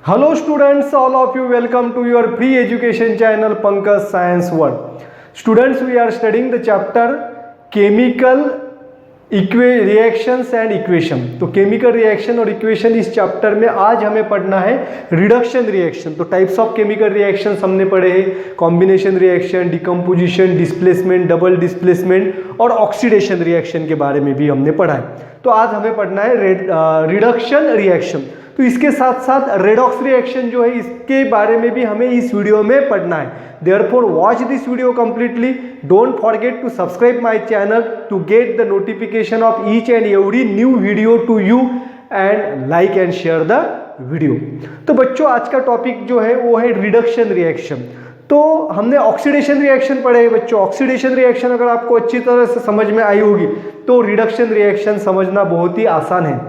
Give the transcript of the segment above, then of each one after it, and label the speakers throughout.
Speaker 1: Hello students, all of you welcome to your free education channel Pankaj Science World. Students, we are studying the chapter chemical reactions and equation. तो chemical reaction और equation इस chapter में आज हमें पढ़ना है reduction reaction. तो types of chemical reactions हमने पढ़े हैं, combination reaction, decomposition, displacement, double displacement और ऑक्सीडेशन रिएक्शन के बारे में भी हमने पढ़ा है. तो आज हमें पढ़ना है रिडक्शन रिएक्शन. तो इसके साथ साथ रेडॉक्स रिएक्शन जो है इसके बारे में भी हमें इस वीडियो में पढ़ना है. Therefore watch this video completely. Don't forget to subscribe my channel to get the notification of each and every new video to you and like and share the video. तो बच्चों, आज का टॉपिक जो है वो है रिडक्शन रिएक्शन. तो हमने ऑक्सीडेशन रिएक्शन पढ़े हैं बच्चों. ऑक्सीडेशन रिएक्शन अगर आपको अच्छी तरह से समझ में आई होगी तो रिडक्शन रिएक्शन समझना बहुत ही आसान है.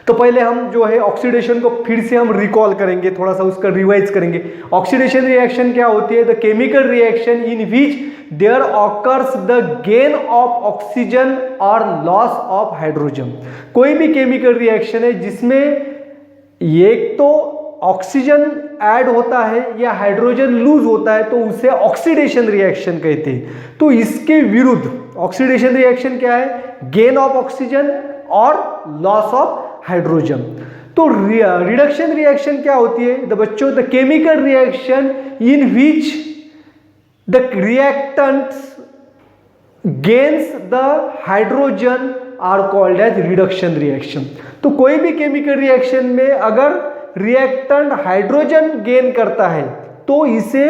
Speaker 1: तो पहले हम जो है ऑक्सीडेशन को फिर से हम रिकॉल करेंगे, थोड़ा सा उसका रिवाइज करेंगे. ऑक्सीडेशन रिएक्शन क्या होती है? The chemical reaction in which there occurs the gain of oxygen और लॉस ऑफ हाइड्रोजन. कोई भी केमिकल रिएक्शन है जिसमें एक तो ऑक्सीजन ऐड होता है या हाइड्रोजन लूज होता है तो उसे ऑक्सीडेशन रिएक्शन कहते हैं. तो इसके विरुद्ध ऑक्सीडेशन रिएक्शन क्या है? गेन ऑफ ऑक्सीजन और लॉस ऑफ हाइड्रोजन. तो रिडक्शन रिएक्शन क्या होती है? द बच्चों, the chemical reaction in which the reactants gains the hydrogen are called as reduction reaction. तो कोई भी केमिकल रिएक्शन में अगर रिएक्टेंट हाइड्रोजन गेन करता है तो इसे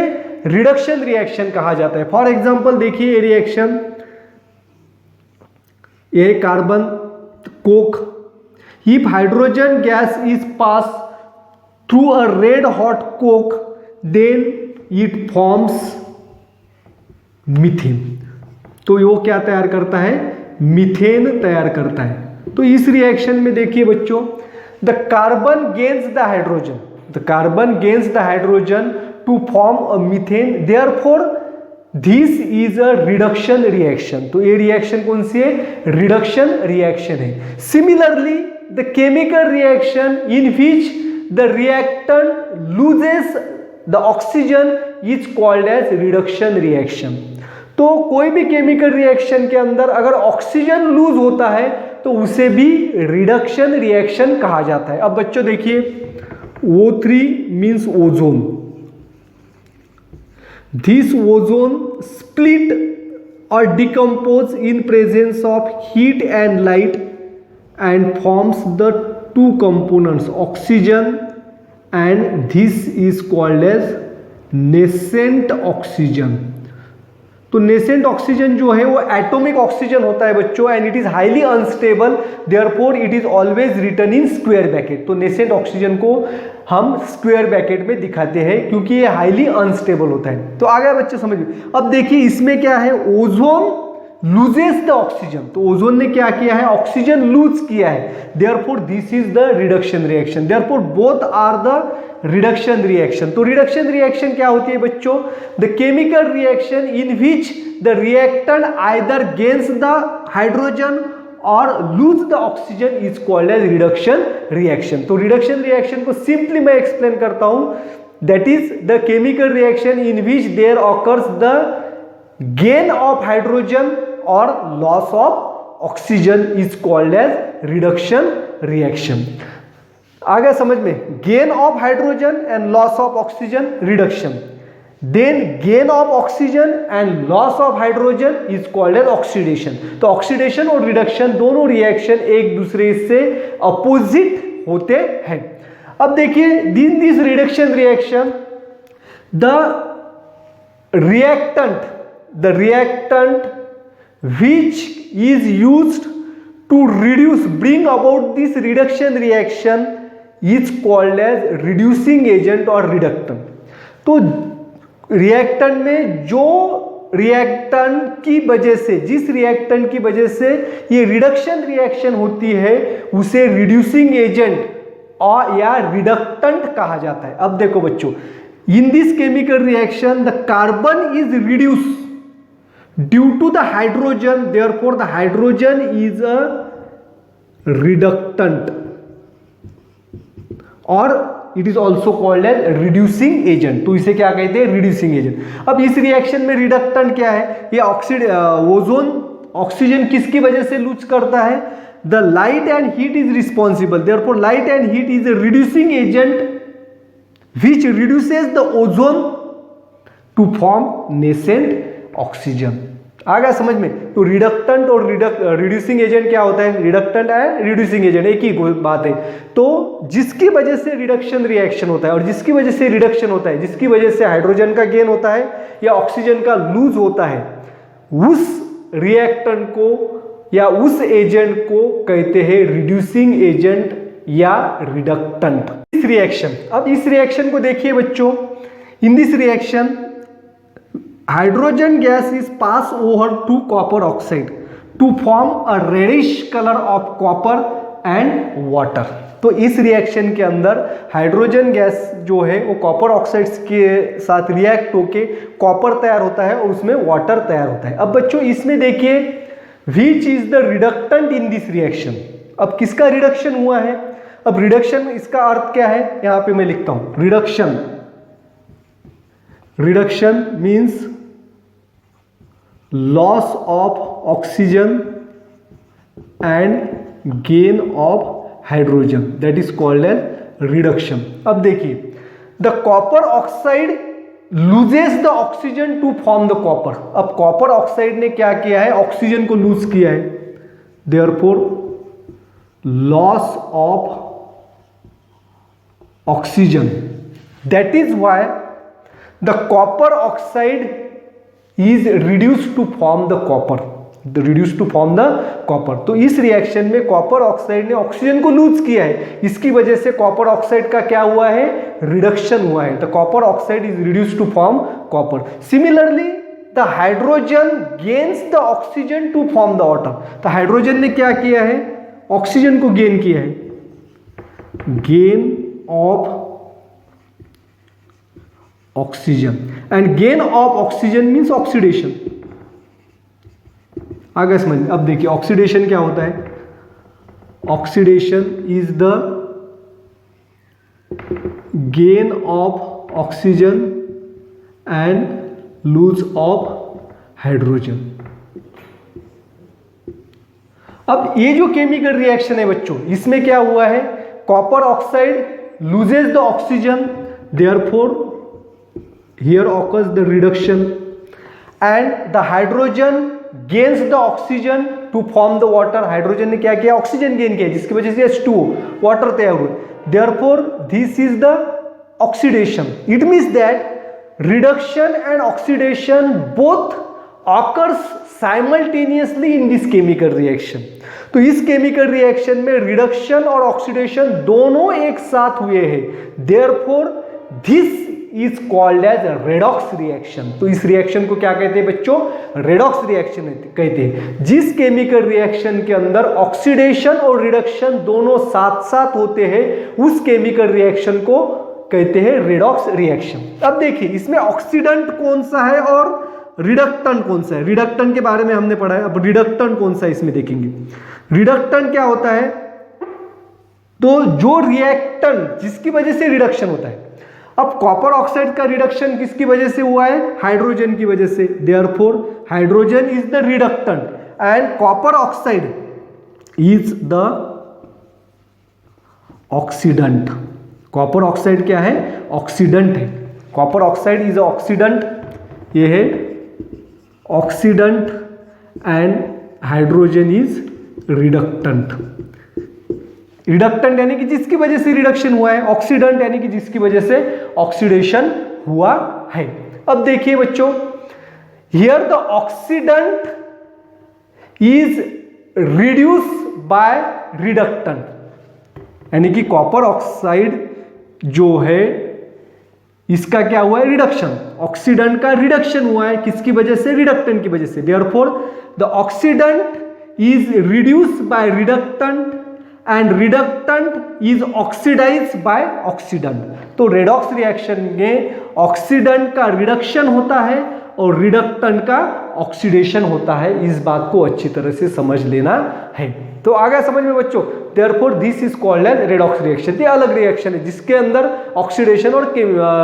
Speaker 1: रिडक्शन रिएक्शन कहा जाता है. फॉर एग्जांपल देखिए, ये रिएक्शन, ये carbon Coke. If hydrogen gas is passed through a red hot coke, then it forms methane. तो वो क्या तैयार करता है? मीथेन तैयार करता है. तो इस रिएक्शन में देखिए बच्चों, the carbon gains the hydrogen, the carbon gains the hydrogen to form a methane. Therefore this is a reduction reaction. तो ये रिएक्शन कौन सी है? रिडक्शन रिएक्शन है. Similarly the chemical reaction in which the reactant loses the oxygen is called as reduction reaction. तो कोई भी chemical reaction के अंदर अगर ऑक्सीजन लूज होता है तो उसे भी रिडक्शन रिएक्शन कहा जाता है. अब बच्चों देखिए, O3 means ozone. This ozone split or decompose in presence of heat and light and forms the two components oxygen, and this is called as nascent oxygen. तो नेसेंट ऑक्सीजन जो है वो एटॉमिक ऑक्सीजन होता है बच्चों, and it is highly unstable. Therefore it is always written in square bracket. तो nascent oxygen को हम स्क्वायर ब्रैकेट में दिखाते हैं क्योंकि ये हाईली अनस्टेबल होता है. तो आ गया बच्चे समझ में. अब देखिए इसमें क्या है? Ozone loses the oxygen. तो ओजोन ने क्या किया है? ऑक्सीजन लूज किया है. Therefore this is the reduction reaction. Therefore both are the reduction reaction. तो रिडक्शन रिएक्शन क्या होती है बच्चों? The chemical reaction in which the reactant either gains the hydrogen और lose the oxygen is called as reduction reaction. तो reduction reaction को simply मैं explain करता हूं. That is the chemical reaction in which there occurs the gain of hydrogen और loss of oxygen is called as reduction reaction. आ गया समझ में? Gain of hydrogen and loss of oxygen reduction. Then gain of oxygen and loss of hydrogen is called as oxidation. तो oxidation और reduction दोनों reaction एक दूसरे से अपोजिट होते हैं. अब देखिए, in this reduction reaction the reactant which is used to bring about this reduction reaction is called as reducing agent or reductant. तो reactant में जो रिएक्टेंट की वजह से, जिस रिएक्टेंट की वजह से ये रिडक्शन रिएक्शन होती है उसे रिड्यूसिंग एजेंट और या रिडक्टेंट कहा जाता है. अब देखो बच्चों, in this chemical reaction the carbon is reduced due to the hydrogen. Therefore the hydrogen is a reductant. और it is also called as reducing agent. तो इसे क्या कहते हैं? Reducing agent. अब इस रिएक्शन में रिडक्टेंट क्या है? ये ओजोन ऑक्सीजन किसकी वजह से लूज करता है? The light and heat is responsible, therefore light and heat is a reducing agent which reduces the ozone to form nascent oxygen। आ गया समझ में? तो रिडक्टेंट और रिड्यूसिंग एजेंट क्या होता है? रिडक्टेंट एंड रिड्यूसिंग एजेंट एक ही बात है। तो जिसकी वजह से रिडक्शन रिएक्शन होता है और जिसकी वजह से रिडक्शन होता है, जिसकी वजह से हाइड्रोजन का गेन होता है या ऑक्सीजन का लूज होता है, उस रिएक्टेंट को या उस एजेंट को कहते हैं रिड्यूसिंग एजेंट या रिडक्टेंट। इस रिएक्शन, अब इस रिएक्शन को देखिए बच्चों, in this reaction hydrogen gas is pass over to copper oxide to form a reddish colour of copper and water. तो इस रिएक्शन के अंदर हाइड्रोजन गैस जो है वो कॉपर ऑक्साइड्स के साथ रिएक्ट होके कॉपर तैयार होता है और उसमें वाटर तैयार होता है। अब बच्चों इसमें देखिए which is the reductant in this reaction. अब किसका रिडक्शन हुआ है? अब रिडक्शन इसका अर्थ क्या है? यहां पे मैं लिखता हूं reduction. Reduction means loss of oxygen and gain of hydrogen, that is called as reduction. अब देखिए the copper oxide loses the oxygen to form the copper. अब कॉपर ऑक्साइड ने क्या किया है? ऑक्सीजन को लूज किया है, therefore loss of oxygen, that is why the copper oxide is reduced to form the copper, reduced to form the copper। तो इस रिएक्शन में कॉपर ऑक्साइड ने ऑक्सीजन को लूज किया है, इसकी वजह से कॉपर ऑक्साइड का क्या हुआ है? रिडक्शन हुआ है। The copper oxide is reduced to form copper. Similarly the hydrogen gains the oxygen to form the water. तो हाइड्रोजन ने क्या किया है? ऑक्सीजन को गेन किया है, gain of oxygen, and gain of oxygen means oxidation। आगे समझ। अब देखिए ऑक्सीडेशन क्या होता है? Oxidation is the gain of oxygen and lose of hydrogen. अब ये जो केमिकल रिएक्शन है बच्चों, इसमें क्या हुआ है? Copper oxide loses the oxygen, therefore here occurs the reduction, and the hydrogen gains the oxygen to form the water। Hydrogen ने क्या किया? ऑक्सीजन गेन किया, जिसकी वजह से H2O वाटर तैयार हुआ। therefore this is the oxidation। it means that reduction and oxidation both occurs simultaneously in this chemical reaction। तो इस केमिकल रिएक्शन में रिडक्शन और ऑक्सीडेशन दोनों एक साथ हुए हैं, therefore this is called as redox reaction. तो इस रिएक्शन को क्या कहते हैं बच्चों? रेडॉक्स रिएक्शन कहते हैं। जिस केमिकल रिएक्शन के अंदर ऑक्सीडेशन और रिडक्शन दोनों साथ साथ होते हैं, उस केमिकल रिएक्शन को कहते हैं रेडॉक्स रिएक्शन। अब देखिए इसमें ऑक्सीडेंट कौन सा है और रिडक्टेंट कौन सा है? रिडक्टेंट के बारे में हमने पढ़ा है, अब रिडक्टेंट कौन सा है इसमें देखेंगे। रिडक्टेंट क्या होता है? तो जो रिएक्टेंट जिसकी वजह से रिडक्शन होता है। अब कॉपर ऑक्साइड का रिडक्शन किसकी वजह से हुआ है? हाइड्रोजन की वजह से, therefore hydrogen is the reductant and copper oxide is the oxidant. Copper oxide क्या है? ऑक्सीडेंट है। कॉपर ऑक्साइड इज ऑक्सीडेंट, ये है oxidant, and hydrogen is reductant. Reductant यानी कि जिसकी वजह से रिडक्शन हुआ है, ऑक्सीडेंट यानी कि जिसकी वजह से ऑक्सीडेशन हुआ है। अब देखिए बच्चों, here the oxidant is reduce by reductant, यानी कि कॉपर ऑक्साइड जो है इसका क्या हुआ है? रिडक्शन। ऑक्सीडेंट का रिडक्शन हुआ है, किसकी वजह से? रिडक्टेंट की वजह से। Therefore the oxidant is reduced by reductant and reductant is oxidized by oxidant। तो रेडॉक्स रिएक्शन में ऑक्सीडेंट का रिडक्शन होता है और रिडक्टेंट का ऑक्सीडेशन होता है, इस बात को अच्छी तरह से समझ लेना है। तो आ गया समझ में बच्चों। Therefore this is called as redox reaction. ये अलग रिएक्शन है जिसके अंदर ऑक्सीडेशन और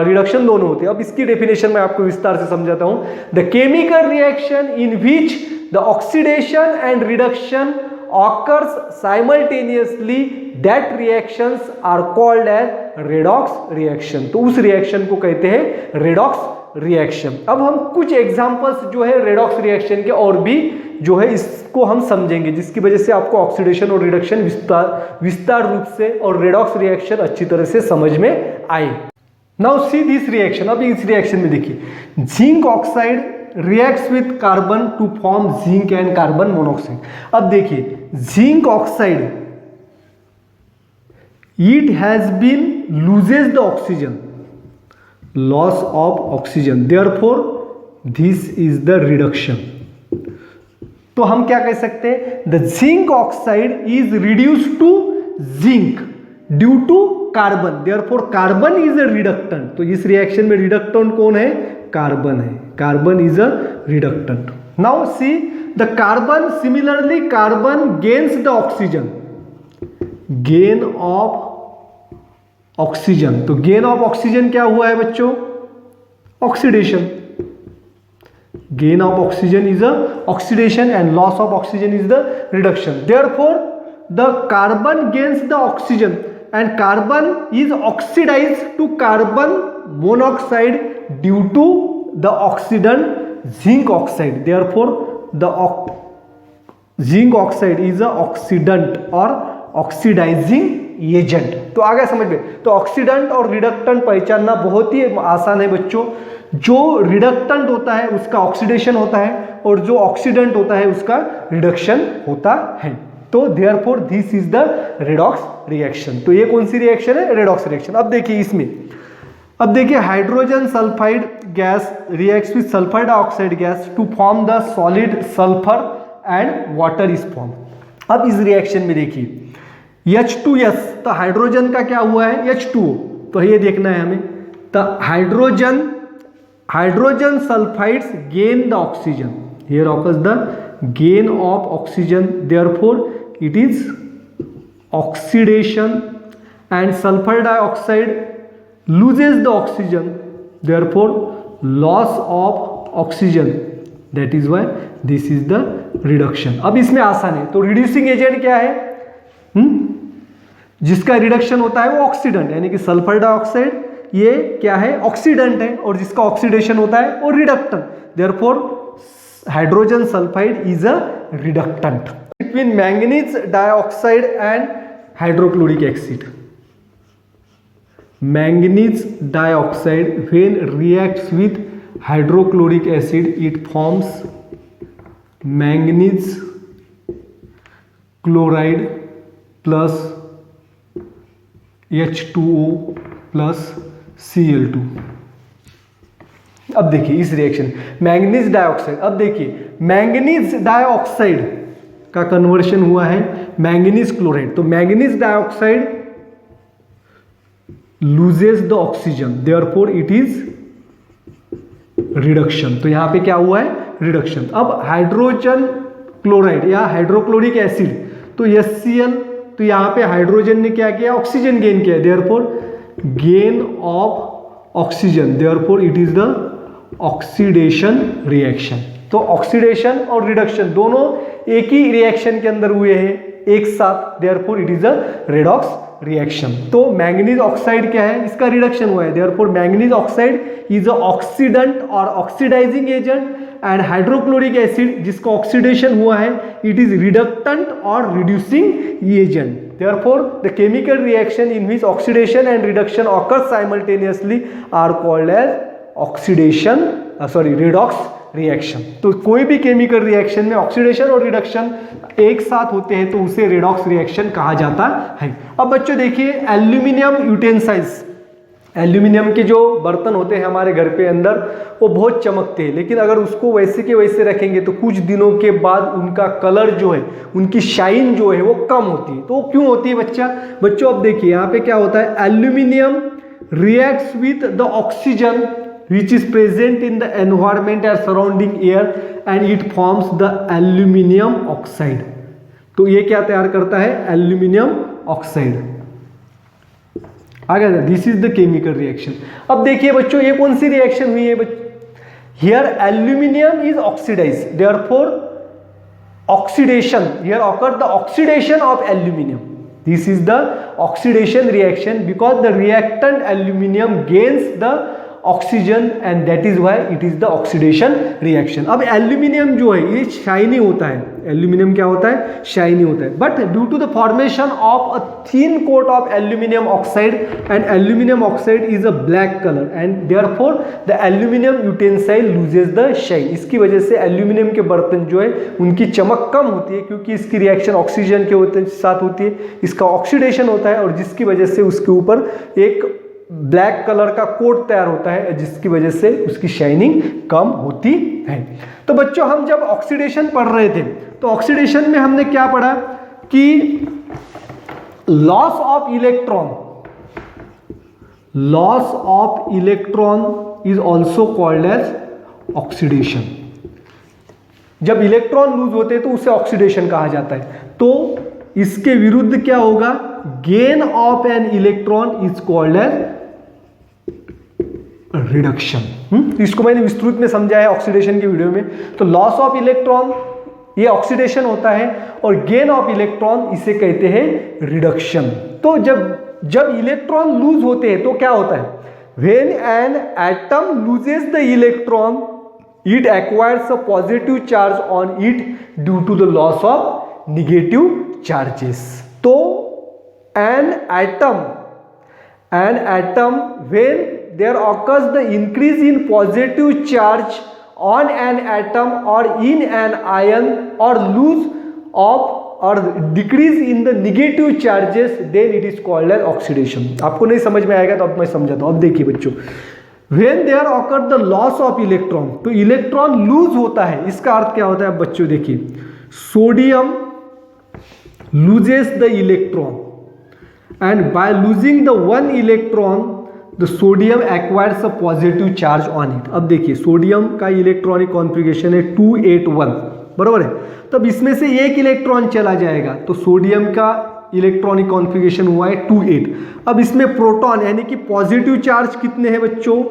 Speaker 1: रिडक्शन दोनों होते हैं। अब इसकी डेफिनेशन मैं आपको विस्तार से समझाता हूं। The chemical reaction in which the oxidation and reduction occurs simultaneously, that reactions are called as redox reaction। तो उस रिएक्शन को कहते हैं रेडॉक्स रिएक्शन। अब हम कुछ एग्जांपल्स जो है रेडॉक्स रिएक्शन के और भी जो है इसको हम समझेंगे, जिसकी वजह से आपको ऑक्सीडेशन और रिडक्शन विस्तार रूप से और रेडॉक्स रिएक्शन अच्छी तरह से समझ में आए। Now see this reaction. अब इस रिएक्शन में देखिए, zinc oxide reacts with carbon to form zinc and carbon monoxide। अब देखिए zinc oxide it has been loses the oxygen, loss of oxygen, therefore this is the reduction। तो हम क्या कह सकते हैं, the zinc oxide is reduced to zinc due to carbon, therefore carbon is a reductant। तो इस reaction में reductant कौन है, कार्बन है। Carbon is a reductant. Now see the carbon, similarly carbon gains the oxygen, gain of oxygen. तो gain of oxygen क्या हुआ है बच्चों, oxidation. Gain of oxygen is a oxidation and loss of oxygen is the reduction. Therefore the carbon gains the oxygen and carbon is oxidized to carbon monoxide due to the oxidant zinc oxide। therefore the zinc oxide is a oxidant or oxidizing agent। तो आ गया समझ में। तो oxidant और reductant पहचानना बहुत ही आसान है बच्चों। जो रिडक्टेंट होता है उसका ऑक्सीडेशन होता है और जो ऑक्सीडेंट होता है उसका रिडक्शन होता है। तो therefore this is the redox reaction. तो ये कौन सी रिएक्शन है, रेडॉक्स रिएक्शन। अब देखिए इसमें, अब देखिए hydrogen sulphide gas reacts with sulphur dioxide gas to form the solid sulphur and water is form. अब इस रिएक्शन में देखिए H2S, तो हाइड्रोजन का क्या हुआ है, H2O। तो ये देखना है हमें। तो hydrogen sulphides gain the oxygen, here occurs the gain of oxygen, therefore it is oxidation, and sulfur dioxide loses the oxygen, therefore loss of oxygen, that is why this is the reduction। अब इसमें आसान है। तो reducing agent क्या है, जिसका reduction होता है वो ऑक्सीडेंट, यानी कि सल्फर डाइऑक्साइड ये क्या है, ऑक्सीडेंट है, और जिसका ऑक्सीडेशन होता है वो reductant. Therefore hydrogen sulfide is a reductant between manganese dioxide and hydrochloric acid। manganese dioxide when reacts with hydrochloric acid it forms manganese chloride plus H2O plus Cl2। अब देखिए इस रिएक्शन मैंगनीज डाइऑक्साइड, अब देखिए manganese dioxide का conversion हुआ है manganese chloride. तो manganese dioxide loses the oxygen, therefore it is reduction. तो यहां पे क्या हुआ है, रिडक्शन। अब हाइड्रोजन क्लोराइड या हाइड्रोक्लोरिक एसिड, तो HCl, तो यहां पे हाइड्रोजन ने क्या किया, ऑक्सीजन गेन किया, therefore gain of oxygen, therefore it is the oxidation reaction. तो ऑक्सीडेशन और रिडक्शन दोनों एक ही रिएक्शन के अंदर हुए हैं एक साथ, therefore it is a redox reaction. तो मैंगनीज ऑक्साइड क्या है, इसका रिडक्शन हुआ है, therefore manganese oxide is a oxidant और oxidising agent, and hydrochloric acid जिसका ऑक्सीडेशन हुआ है इट इज रिडक्टेंट और reducing agent. Therefore, the chemical reaction in which oxidation and reduction occur simultaneously are called as redox reaction। तो कोई भी chemical reaction में oxidation और रिडक्शन एक साथ होते हैं तो उसे रेडॉक्स रिएक्शन कहा जाता है। अब बच्चों देखिए एल्यूमिनियम यूटेंसाइल्स, एल्यूमिनियम के जो बर्तन होते हैं हमारे घर पे अंदर वो बहुत चमकते हैं, लेकिन अगर उसको वैसे के वैसे रखेंगे तो कुछ दिनों के बाद उनका कलर जो है, उनकी शाइन जो है वो कम होती है। तो वो क्यों होती है बच्चों अब देखिए यहाँ पे क्या होता है, aluminium reacts with the oxygen which is present in the environment or surrounding air and it forms the aluminium oxide. तो ये क्या तैयार करता है? Aluminium oxide. आगे this is the chemical reaction. अब देखिए बच्चों ये कौन सी रिएक्शन हुई है? Here aluminium is oxidise, therefore oxidation, here occur the oxidation of aluminium. This is the oxidation reaction because the reactant aluminum gains the oxygen and that is why it is the oxidation reaction। अब aluminium जो है ये shiny होता है, aluminium क्या होता है? Shiny होता है, but due to the formation of a thin coat of aluminium oxide and aluminium oxide is a black colour and therefore the aluminium utensil loses the shine. इसकी वजह से एल्यूमिनियम के बर्तन जो है उनकी चमक कम होती है क्योंकि इसकी रिएक्शन ऑक्सीजन के साथ होती है, इसका ऑक्सीडेशन होता है और जिसकी वजह से उसके ऊपर एक ब्लैक कलर का कोट तैयार होता है जिसकी वजह से उसकी शाइनिंग कम होती है। तो बच्चों हम जब ऑक्सीडेशन पढ़ रहे थे तो ऑक्सीडेशन में हमने क्या पढ़ा कि loss of electron is also called as oxidation. जब इलेक्ट्रॉन लूज होते हैं तो उसे ऑक्सीडेशन कहा जाता है। तो इसके विरुद्ध क्या होगा? Gain of an electron is called as reduction. इसको मैंने विस्तृत में समझा है ऑक्सीडेशन की वीडियो में। तो लॉस ऑफ इलेक्ट्रॉन ये ऑक्सीडेशन होता है और गेन ऑफ इलेक्ट्रॉन इसे कहते हैं रिडक्शन। तो जब इलेक्ट्रॉन लूज होते हैं तो क्या होता है? When an atom loses the electron it acquires a positive charge on it due to the loss of negative charges. तो an atom when there occurs the increase in positive charge on an atom or in an ion or lose of or decrease in the negative charges then it is called as oxidation। आपको नहीं समझ में आएगा तो अब मैं समझाता हूँ। अब देखिए बच्चों when there occur the loss of electron, तो इलेक्ट्रॉन लूज होता है, इसका अर्थ क्या होता है? अब बच्चों देखिए sodium loses the electron and by losing the one electron the sodium acquires a positive charge on it। अब देखिए सोडियम का इलेक्ट्रॉनिक कॉन्फ़िगरेशन है 281, बराबर है। तब इसमें से एक इलेक्ट्रॉन चला जाएगा तो सोडियम का इलेक्ट्रॉनिक कॉन्फ़िगरेशन हुआ है 28। अब इसमें प्रोटॉन यानी कि पॉजिटिव चार्ज कितने हैं बच्चों?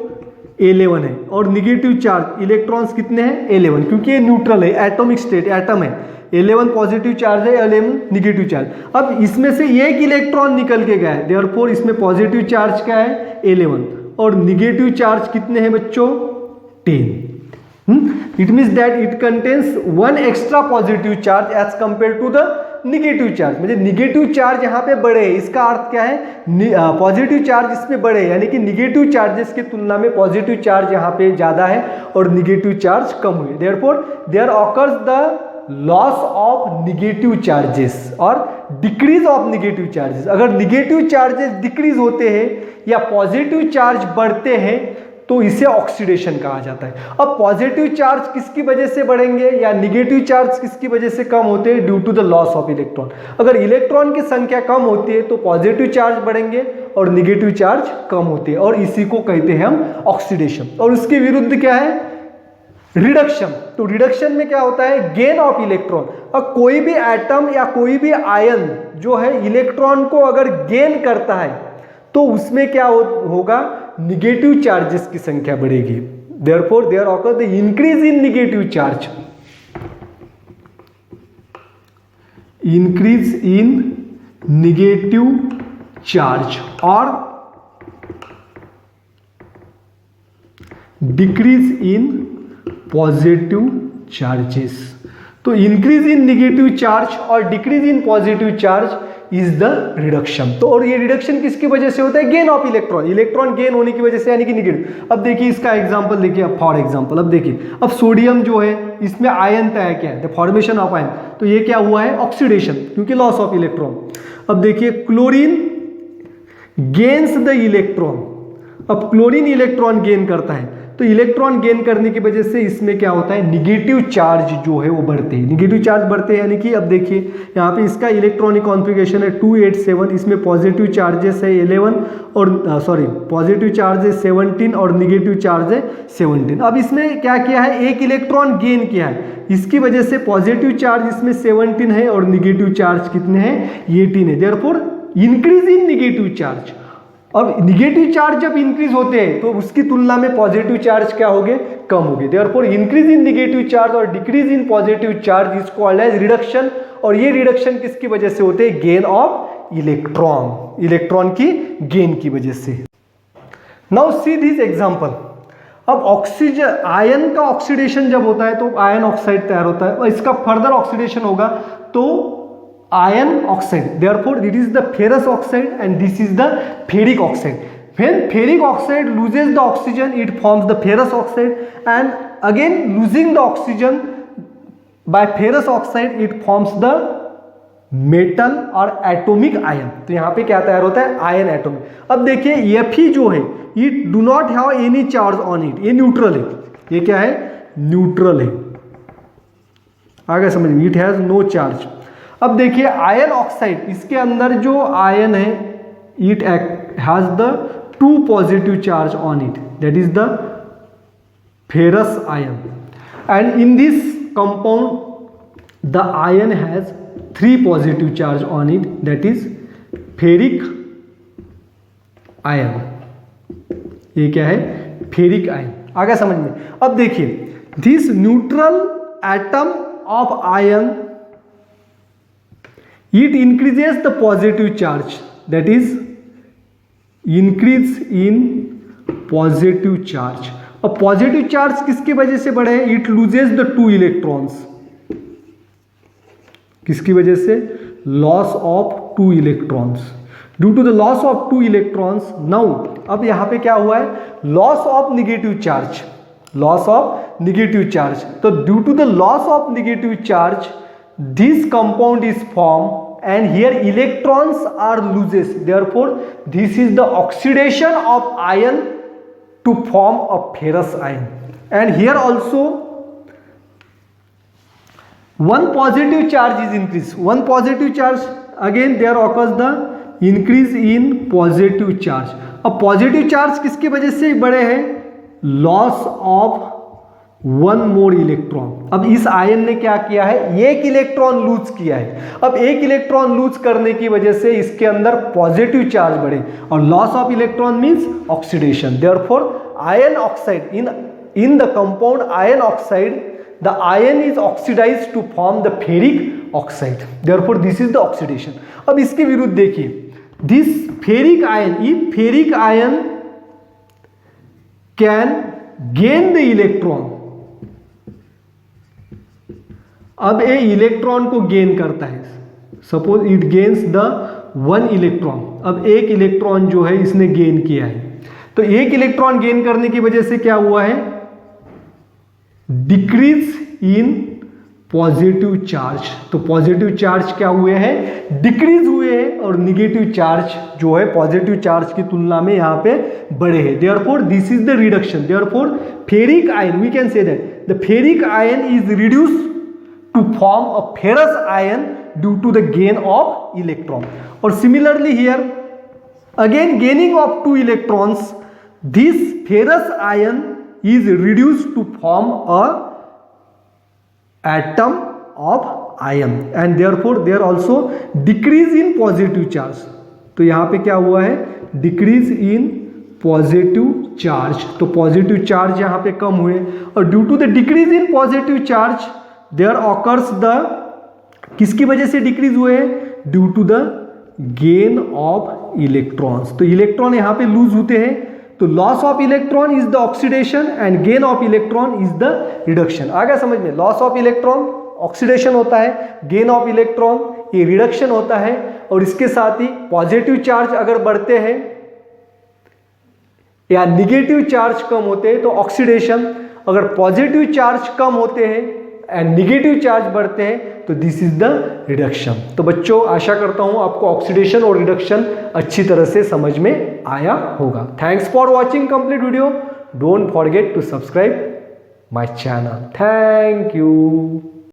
Speaker 1: 11 है और निगेटिव चार्ज इलेक्ट्रॉन्स कितने हैं? 11, क्योंकि ये न्यूट्रल है, एटॉमिक स्टेट एटम है। 11 पॉजिटिव चार्ज है, 11 निगेटिव चार्ज। अब इसमें से एक इलेक्ट्रॉन निकल के गया है, देयरफॉर इसमें पॉजिटिव चार्ज क्या है? 11 और निगेटिव चार्ज कितने हैं बच्चों? 10। It means that it contains one extra positive charge as compare to the negative charge. मतलब निगेटिव चार्ज यहाँ पे बड़े है, इसका अर्थ क्या है? पॉजिटिव चार्ज इसमें बड़े है, यानी कि निगेटिव चार्जेस की तुलना में पॉजिटिव चार्ज यहाँ पे ज्यादा है और निगेटिव चार्ज कम हुए। Therefore there occurs the loss of negative charges और डिक्रीज ऑफ निगेटिव चार्जेस। अगर निगेटिव चार्जेस डिक्रीज होते हैं या पॉजिटिव चार्ज बढ़ते हैं तो इसे ऑक्सीडेशन कहा जाता है। अब पॉजिटिव चार्ज किसकी वजह से बढ़ेंगे या निगेटिव चार्ज किसकी वजह से कम होते हैं? Due to the loss of electron. अगर इलेक्ट्रॉन की संख्या कम होती है तो पॉजिटिव चार्ज बढ़ेंगे और निगेटिव चार्ज कम होते हैं और इसी को कहते हैं हम ऑक्सीडेशन। और उसके विरुद्ध क्या है? रिडक्शन। तो रिडक्शन में क्या होता है? Gain of electron. अब कोई भी एटम या कोई भी आयन जो है इलेक्ट्रॉन को अगर गेन करता है तो उसमें क्या होगा? निगेटिव चार्जेस की संख्या बढ़ेगी। Therefore there occur the increase in negative charge, increase in negative charge और डिक्रीज इन पॉजिटिव चार्जेस। तो इंक्रीज इन निगेटिव चार्ज और decrease in positive charge is the reduction. तो और ये रिडक्शन किसकी वजह से होता है? Gain of electron, electron gain होने की वजह से, यानी कि निगेटिव। अब देखिए इसका एग्जांपल देखिए, अब फॉर एग्जांपल अब देखिए, अब सोडियम जो है इसमें आयन तय क्या है? The formation of ion. तो ये क्या हुआ है? ऑक्सीडेशन, क्योंकि लॉस ऑफ इलेक्ट्रॉन। अब देखिए क्लोरीन गेन्स द इलेक्ट्रॉन। अब क्लोरीन इलेक्ट्रॉन गेन करता है तो इलेक्ट्रॉन गेन करने की वजह से इसमें क्या होता है, निगेटिव चार्ज जो है वो बढ़ते हैं। निगेटिव चार्ज बढ़ते हैं यानी कि अब देखिए यहाँ पे इसका इलेक्ट्रॉनिक कॉन्फ़िगरेशन है 287, इसमें पॉजिटिव चार्जेस है 11 और पॉजिटिव चार्ज है 17 और निगेटिव चार्ज है 17। अब इसमें क्या किया है, एक इलेक्ट्रॉन गेन किया है, इसकी वजह से पॉजिटिव चार्ज इसमें 17 है और निगेटिव चार्ज कितने हैं, 18 है। Therefore increase in negative charge. अब निगेटिव चार्ज जब इंक्रीज होते हैं तो उसकी तुलना में पॉजिटिव चार्ज क्या हो गए, कम हो गए। Therefore increase in negative charge और decrease in positive charge is called as reduction. और ये रिडक्शन किसकी वजह से होते हैं, गेन ऑफ इलेक्ट्रॉन, इलेक्ट्रॉन की गेन की वजह से। Now see this example. अब ऑक्सीजन आयन का ऑक्सीडेशन जब होता है तो आयन ऑक्साइड तैयार होता है, और इसका फर्दर ऑक्सीडेशन होगा तो iron oxide, therefore it is the ferrous oxide and this is the ferric oxide. When ferric oxide loses the oxygen it forms the ferrous oxide, and again losing the oxygen by ferrous oxide it forms the metal or atomic ion. तो यहाँ पे क्या तैयार होता है, ion atomic. अब देखिए Fe जो है it do not have any charge on it, ये न्यूट्रल है, ये क्या है, न्यूट्रल है, आगे समझ में, it has no charge। अब देखिए आयन ऑक्साइड, इसके अंदर जो आयन है it has the 2 positive charge on it, that is the ferrous ion, and in this compound the ion has 3 positive charge on it, that is ferric ion. ये क्या है, ferric ion, आगे समझ में। अब देखिए this neutral atom of ion it increases the positive charge, that is increase in positive charge। अब positive charge किसकी वजह से बढ़े, इट लूजेस द 2 इलेक्ट्रॉन्स, किसकी वजह से, loss of 2 electrons, due to the loss of 2 electrons. Now अब यहां पे क्या हुआ है, loss of negative charge, loss of negative charge. तो due to the loss of negative charge this compound is formed and here electrons are loses, therefore this is the oxidation of ion to form a ferrous ion, and here also one positive charge is increased, one positive charge, again there occurs the increase in positive charge। अब positive charge किसकी वजह से बढ़े हैं, loss of 1 more electron. अब इस ion ने क्या किया है, एक इलेक्ट्रॉन लूज किया है। अब एक इलेक्ट्रॉन लूज करने की वजह से इसके अंदर पॉजिटिव चार्ज बढ़े, और loss of electron means oxidation. Therefore iron oxide in the compound iron oxide the iron is oxidised to form the ferric oxide, therefore this is the oxidation. अब इसके विरुद्ध देखिए, this ferric ion, if ferric ion can gain the electron, अब ये electron को gain करता है, suppose it gains the 1 electron. अब एक इलेक्ट्रॉन जो है इसने गेन किया है, तो एक इलेक्ट्रॉन गेन करने की वजह से क्या हुआ है, डिक्रीज इन पॉजिटिव चार्ज। तो पॉजिटिव चार्ज क्या हुए हैं, डिक्रीज हुए हैं, और निगेटिव चार्ज जो है पॉजिटिव चार्ज की तुलना में यहाँ पे बढ़े हैं। Therefore this is the reduction. Therefore ferric ion, we can say that the ferric ion is reduce to form a ferrous ion due to the gain of electron. Or similarly here, again gaining of 2 electrons, this ferrous ion is reduced to form a atom of iron, and therefore there also decrease in positive charge। तो यहाँ पे क्या हुआ है, decrease in positive charge। तो positive charge यहाँ पे कम हुए, और due to the decrease in positive charge there occurs the, किसकी वजह से डिक्रीज हुए, due to the gain of electrons. तो इलेक्ट्रॉन यहां पे लूज होते हैं, तो loss of electron is the oxidation and gain of electron is the reduction. आ गया समझ में, लॉस ऑफ इलेक्ट्रॉन ऑक्सीडेशन होता है, गेन ऑफ इलेक्ट्रॉन ये रिडक्शन होता है, और इसके साथ ही पॉजिटिव चार्ज अगर बढ़ते हैं या निगेटिव चार्ज कम होते हैं तो ऑक्सीडेशन, अगर पॉजिटिव चार्ज कम होते हैं एंड निगेटिव चार्ज बढ़ते हैं तो दिस इज द रिडक्शन। तो बच्चों आशा करता हूं आपको ऑक्सीडेशन और रिडक्शन अच्छी तरह से समझ में आया होगा। Thanks for watching complete video. Don't forget to subscribe my channel. Thank you.